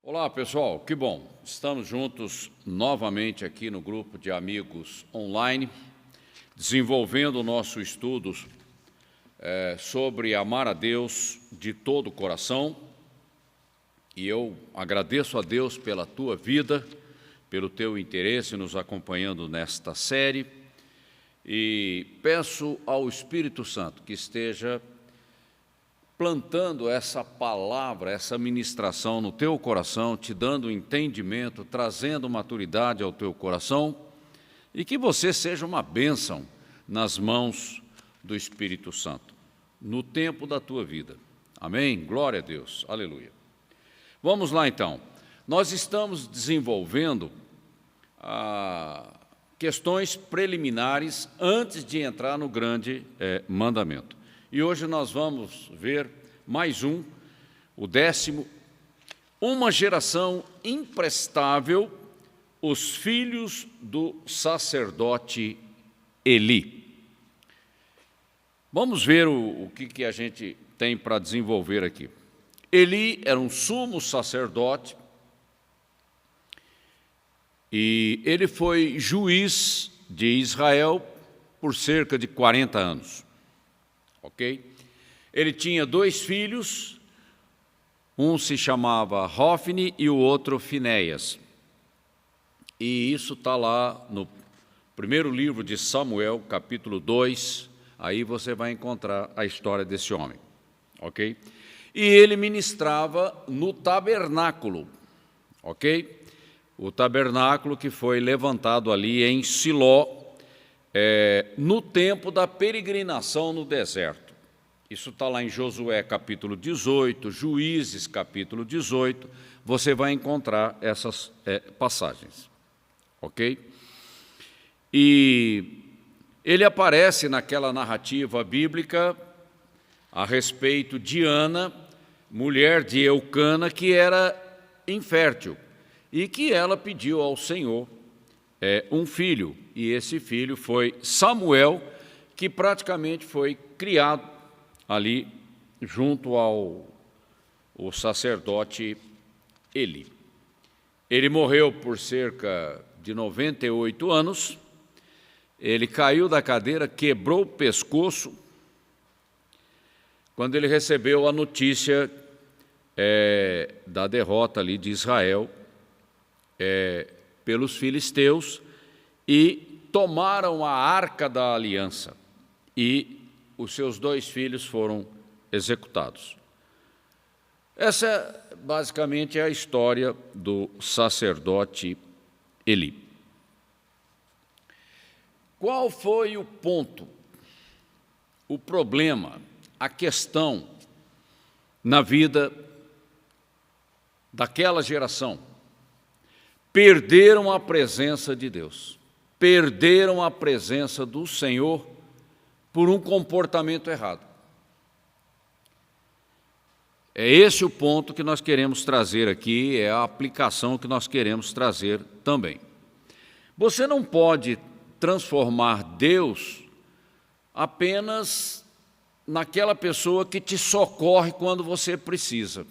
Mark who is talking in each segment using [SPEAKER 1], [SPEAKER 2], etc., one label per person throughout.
[SPEAKER 1] Olá, pessoal, que bom. Estamos juntos novamente aqui no grupo de amigos online, desenvolvendo o nosso estudo sobre amar a Deus de todo o coração. E eu agradeço a Deus pela tua vida, pelo teu interesse nos acompanhando nesta série, e peço ao Espírito Santo que esteja plantando essa palavra, essa ministração no teu coração, te dando entendimento, trazendo maturidade ao teu coração, e que você seja uma bênção nas mãos do Espírito Santo, no tempo da tua vida. Amém? Glória a Deus. Aleluia. Vamos lá, então. Nós estamos desenvolvendo questões preliminares antes de entrar no grande mandamento. E hoje nós vamos ver mais o 10º, uma geração imprestável, os filhos do sacerdote Eli. Vamos ver o que a gente tem para desenvolver aqui. Eli era um sumo sacerdote e ele foi juiz de Israel por cerca de 40 anos. Ok? Ele tinha 2 filhos, um se chamava Hofni e o outro Finéias. E isso está lá no primeiro livro de Samuel, capítulo 2, aí você vai encontrar a história desse homem. Ok? E ele ministrava no tabernáculo, ok? O tabernáculo que foi levantado ali em Siló, no tempo da peregrinação no deserto. Isso está lá em Josué capítulo 18, Juízes capítulo 18, você vai encontrar essas passagens, ok? E ele aparece naquela narrativa bíblica a respeito de Ana, mulher de Eucana, que era infértil, e que ela pediu ao Senhor um filho, e esse filho foi Samuel, que praticamente foi criado ali junto ao sacerdote Eli. Ele morreu por cerca de 98 anos, ele caiu da cadeira, quebrou o pescoço, quando ele recebeu a notícia da derrota ali de Israel pelos filisteus, e tomaram a arca da aliança, e os seus 2 filhos foram executados. Essa, basicamente, é a história do sacerdote Eli. Qual foi o ponto, o problema, a questão na vida daquela geração? Perderam a presença de Deus, perderam a presença do Senhor por um comportamento errado. É esse o ponto que nós queremos trazer aqui, é a aplicação que nós queremos trazer também. Você não pode transformar Deus apenas naquela pessoa que te socorre quando você precisa.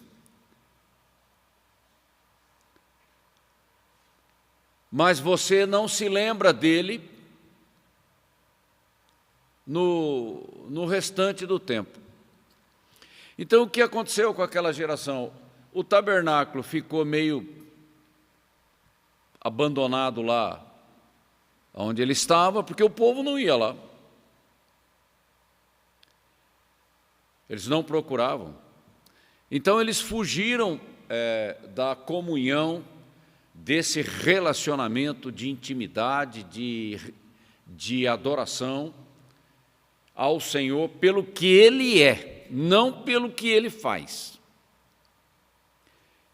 [SPEAKER 1] Mas você não se lembra dele no restante do tempo. Então, o que aconteceu com aquela geração? O tabernáculo ficou meio abandonado lá onde ele estava, porque o povo não ia lá. Eles não procuravam. Então, eles fugiram da comunhão, desse relacionamento de intimidade, de adoração ao Senhor pelo que Ele é, não pelo que Ele faz.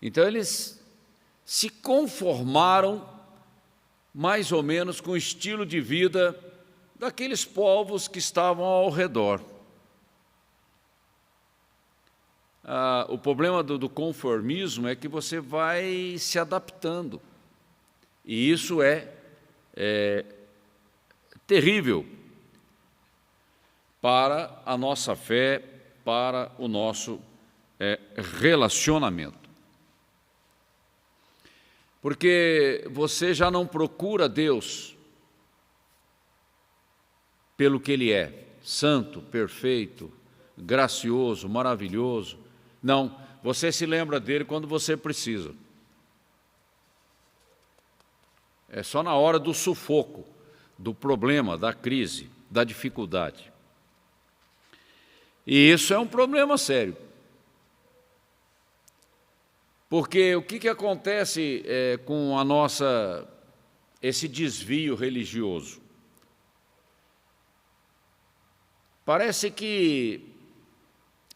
[SPEAKER 1] Então, eles se conformaram mais ou menos com o estilo de vida daqueles povos que estavam ao redor. O problema do conformismo é que você vai se adaptando, e isso é terrível para a nossa fé, para o nosso relacionamento. Porque você já não procura Deus pelo que Ele é, santo, perfeito, gracioso, maravilhoso. Não, você se lembra dele quando você precisa. É só na hora do sufoco, do problema, da crise, da dificuldade. E isso é um problema sério. Porque o que acontece com esse desvio religioso? Parece que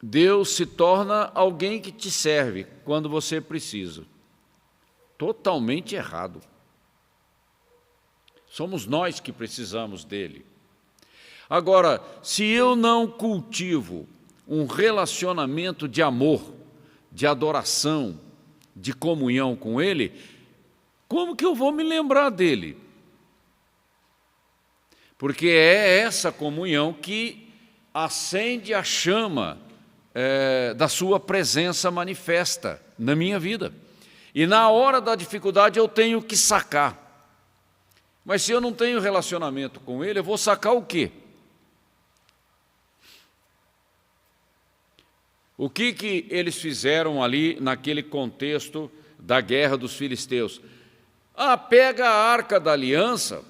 [SPEAKER 1] Deus se torna alguém que te serve quando você precisa. Totalmente errado. Somos nós que precisamos dele. Agora, se eu não cultivo um relacionamento de amor, de adoração, de comunhão com ele, como que eu vou me lembrar dele? Porque é essa comunhão que acende a chama da sua presença manifesta na minha vida. E na hora da dificuldade eu tenho que sacar. Mas se eu não tenho relacionamento com ele, eu vou sacar o quê? O que eles fizeram ali naquele contexto da guerra dos filisteus? Pega a arca da aliança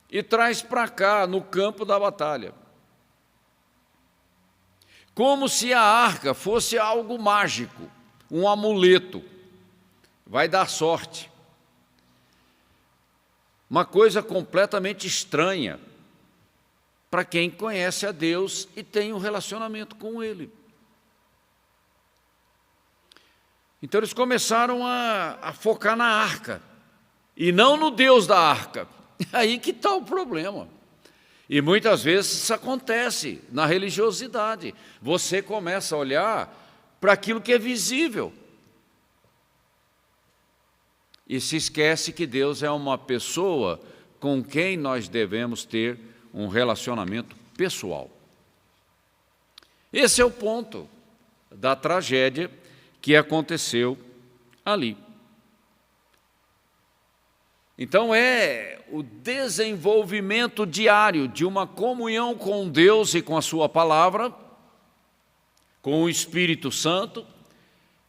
[SPEAKER 1] e traz para cá, no campo da batalha. Como se a arca fosse algo mágico, um amuleto, vai dar sorte. Uma coisa completamente estranha para quem conhece a Deus e tem um relacionamento com Ele. Então eles começaram a focar na arca, e não no Deus da arca. Aí que está o problema. E muitas vezes isso acontece na religiosidade. Você começa a olhar para aquilo que é visível. E se esquece que Deus é uma pessoa com quem nós devemos ter um relacionamento pessoal. Esse é o ponto da tragédia que aconteceu ali. Então é o desenvolvimento diário de uma comunhão com Deus e com a sua palavra, com o Espírito Santo,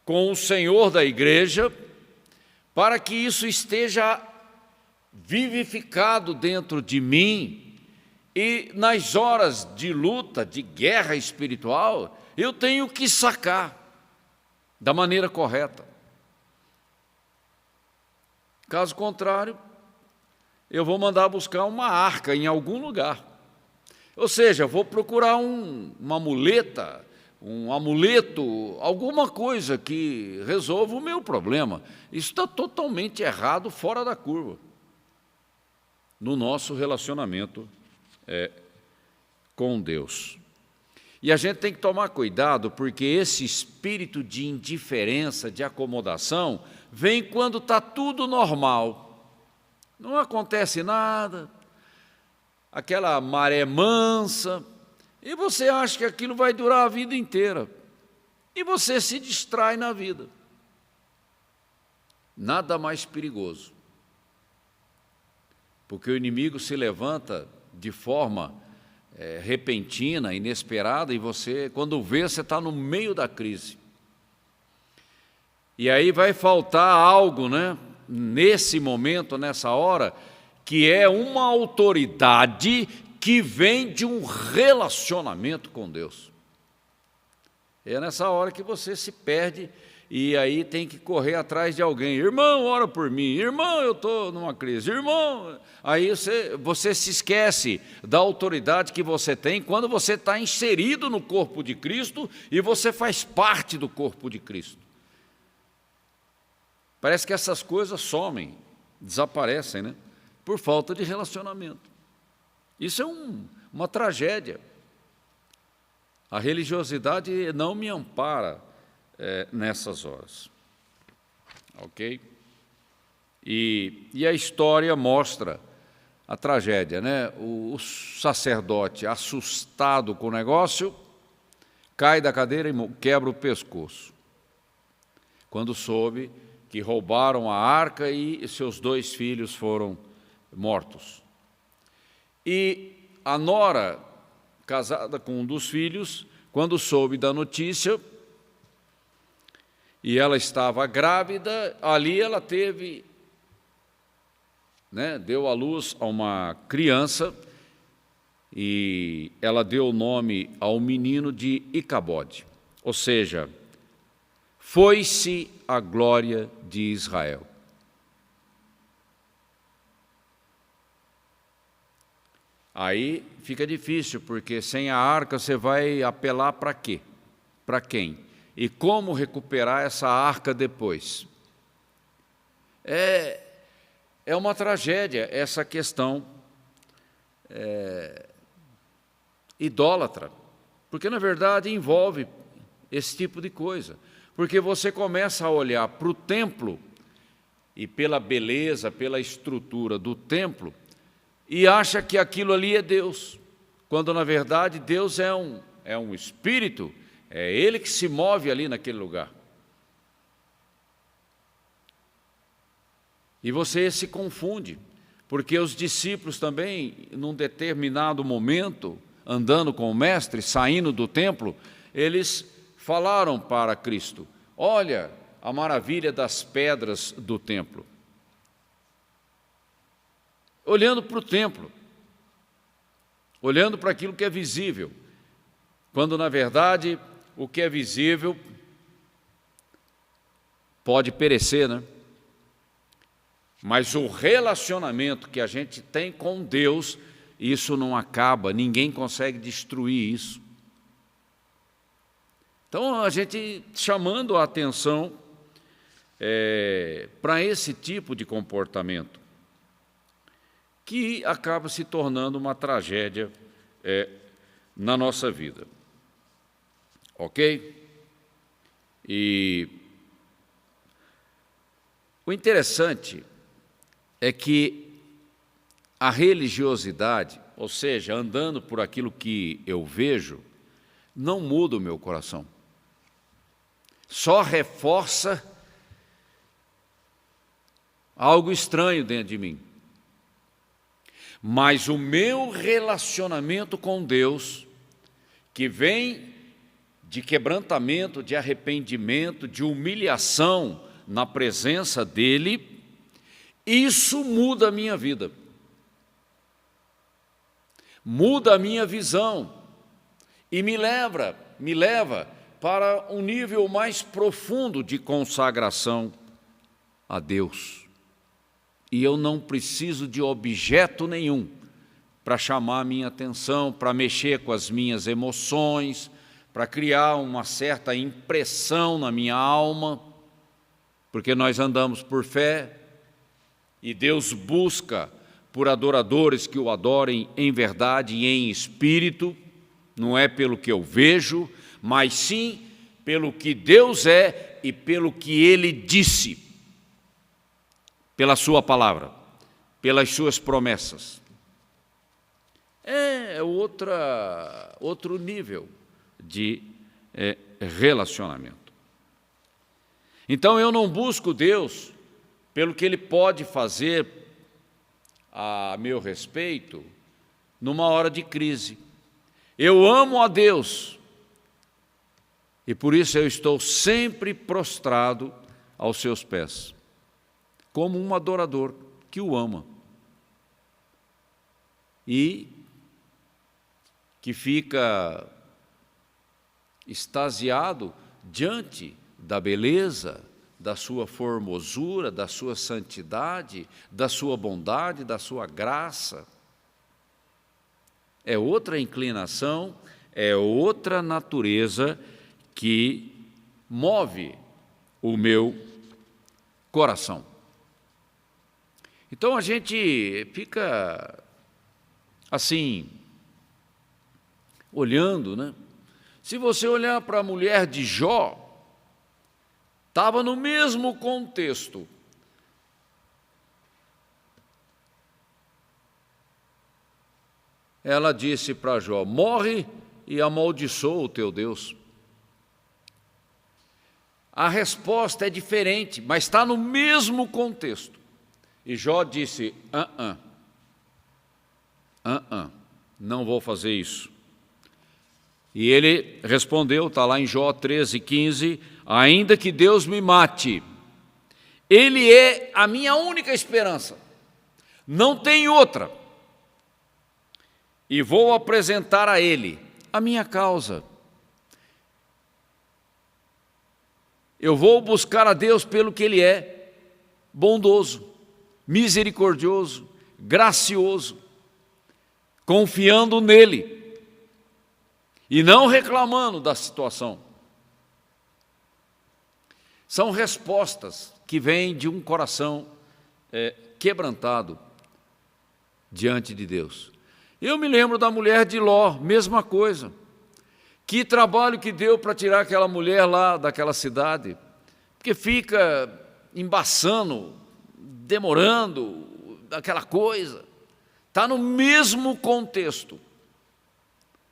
[SPEAKER 1] com o Senhor da igreja, para que isso esteja vivificado dentro de mim e nas horas de luta, de guerra espiritual, eu tenho que sacar da maneira correta. Caso contrário, eu vou mandar buscar uma arca em algum lugar. Ou seja, vou procurar uma muleta, um amuleto, alguma coisa que resolva o meu problema. Isso está totalmente errado, fora da curva, no nosso relacionamento com Deus. E a gente tem que tomar cuidado, porque esse espírito de indiferença, de acomodação, vem quando está tudo normal. Não acontece nada, aquela maré mansa, e você acha que aquilo vai durar a vida inteira. E você se distrai na vida. Nada mais perigoso. Porque o inimigo se levanta de forma repentina, inesperada, e você, quando vê, você está no meio da crise. E aí vai faltar algo, né, nesse momento, nessa hora, que é uma autoridade que vem de um relacionamento com Deus. É nessa hora que você se perde e aí tem que correr atrás de alguém. Irmão, ora por mim. Irmão, eu estou numa crise. Irmão, aí você se esquece da autoridade que você tem quando você está inserido no corpo de Cristo e você faz parte do corpo de Cristo. Parece que essas coisas somem, desaparecem, né? Por falta de relacionamento. Isso é uma tragédia. A religiosidade não me ampara nessas horas. Ok? E a história mostra a tragédia, né? O sacerdote, assustado com o negócio, cai da cadeira e quebra o pescoço, quando soube que roubaram a arca e seus 2 filhos foram mortos. E a nora, casada com um dos filhos, quando soube da notícia, e ela estava grávida, ali ela teve, deu à luz a uma criança, e ela deu o nome ao menino de Icabode, ou seja, foi-se a glória de Israel. Aí fica difícil, porque sem a arca você vai apelar para quê? Para quem? E como recuperar essa arca depois? É uma tragédia essa questão idólatra, porque na verdade envolve esse tipo de coisa, porque você começa a olhar para o templo e pela beleza, pela estrutura do templo, e acha que aquilo ali é Deus, quando na verdade Deus é um espírito, é Ele que se move ali naquele lugar. E você se confunde, porque os discípulos também, num determinado momento, andando com o mestre, saindo do templo, eles falaram para Cristo: olha a maravilha das pedras do templo. Olhando para o templo, olhando para aquilo que é visível, quando na verdade o que é visível pode perecer, Mas o relacionamento que a gente tem com Deus, isso não acaba, ninguém consegue destruir isso. Então a gente chamando a atenção para esse tipo de comportamento, que acaba se tornando uma tragédia na nossa vida. Ok? E o interessante é que a religiosidade, ou seja, andando por aquilo que eu vejo, não muda o meu coração. Só reforça algo estranho dentro de mim. Mas o meu relacionamento com Deus, que vem de quebrantamento, de arrependimento, de humilhação na presença dEle, isso muda a minha vida. Muda a minha visão e me leva para um nível mais profundo de consagração a Deus. E eu não preciso de objeto nenhum para chamar a minha atenção, para mexer com as minhas emoções, para criar uma certa impressão na minha alma, porque nós andamos por fé e Deus busca por adoradores que o adorem em verdade e em espírito, não é pelo que eu vejo, mas sim pelo que Deus é e pelo que Ele disse, pela sua palavra, pelas suas promessas. É outro nível de relacionamento. Então eu não busco Deus pelo que Ele pode fazer a meu respeito numa hora de crise. Eu amo a Deus e por isso eu estou sempre prostrado aos seus pés, como um adorador que o ama e que fica extasiado diante da beleza, da sua formosura, da sua santidade, da sua bondade, da sua graça. É outra inclinação, é outra natureza que move o meu coração. Então a gente fica assim, olhando, Se você olhar para a mulher de Jó, estava no mesmo contexto. Ela disse para Jó: morre e amaldiçoa o teu Deus. a resposta é diferente, mas está no mesmo contexto. E Jó disse, não vou fazer isso. E ele respondeu, está lá em Jó 13:15, ainda que Deus me mate, Ele é a minha única esperança, não tem outra. E vou apresentar a Ele a minha causa. Eu vou buscar a Deus pelo que Ele é, bondoso, misericordioso, gracioso, confiando nele e não reclamando da situação. São respostas que vêm de um coração quebrantado diante de Deus. Eu me lembro da mulher de Ló, mesma coisa. Que trabalho que deu para tirar aquela mulher lá daquela cidade, porque fica embaçando, demorando, aquela coisa. Está no mesmo contexto,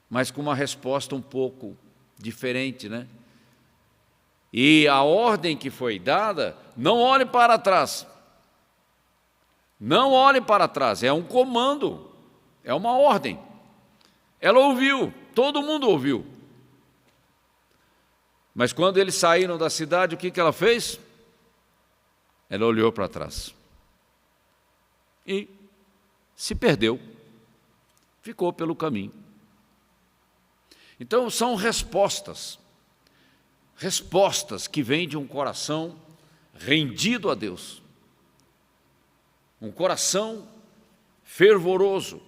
[SPEAKER 1] mas com uma resposta um pouco diferente, né? E a ordem que foi dada, não olhe para trás. Não olhe para trás, é um comando, é uma ordem. Ela ouviu, todo mundo ouviu. Mas quando eles saíram da cidade, o que ela fez? Ela olhou para trás e se perdeu, ficou pelo caminho. Então são respostas que vêm de um coração rendido a Deus, um coração fervoroso,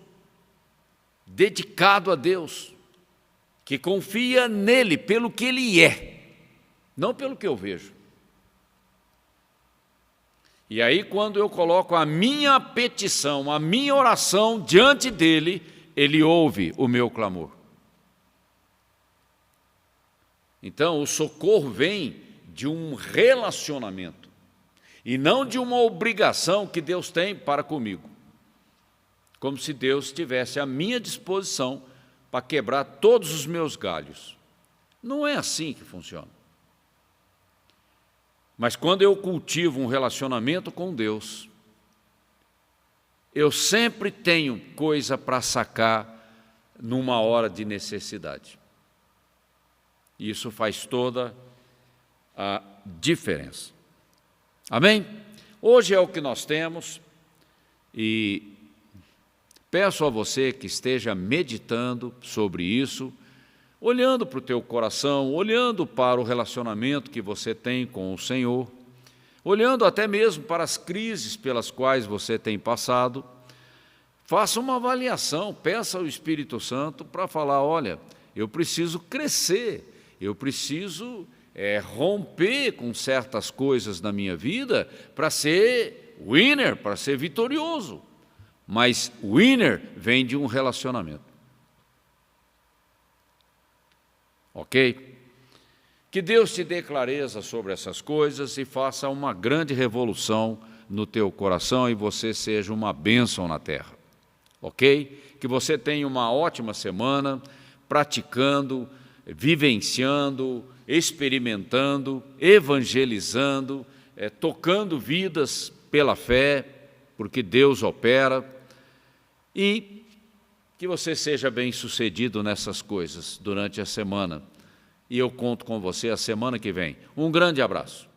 [SPEAKER 1] dedicado a Deus, que confia nele pelo que Ele é, não pelo que eu vejo. E aí, quando eu coloco a minha petição, a minha oração diante dele, Ele ouve o meu clamor. Então, o socorro vem de um relacionamento e não de uma obrigação que Deus tem para comigo. Como se Deus estivesse à minha disposição para quebrar todos os meus galhos. Não é assim que funciona. Mas quando eu cultivo um relacionamento com Deus, eu sempre tenho coisa para sacar numa hora de necessidade. Isso faz toda a diferença. Amém? Hoje é o que nós temos e peço a você que esteja meditando sobre isso, olhando para o teu coração, olhando para o relacionamento que você tem com o Senhor, olhando até mesmo para as crises pelas quais você tem passado, faça uma avaliação, peça ao Espírito Santo para falar, olha, eu preciso crescer, eu preciso romper com certas coisas na minha vida para ser winner, para ser vitorioso. Mas winner vem de um relacionamento. Ok? Que Deus te dê clareza sobre essas coisas e faça uma grande revolução no teu coração e você seja uma bênção na terra. Ok? Que você tenha uma ótima semana, praticando, vivenciando, experimentando, evangelizando, tocando vidas pela fé, porque Deus opera, e que você seja bem-sucedido nessas coisas durante a semana. E eu conto com você a semana que vem. Um grande abraço.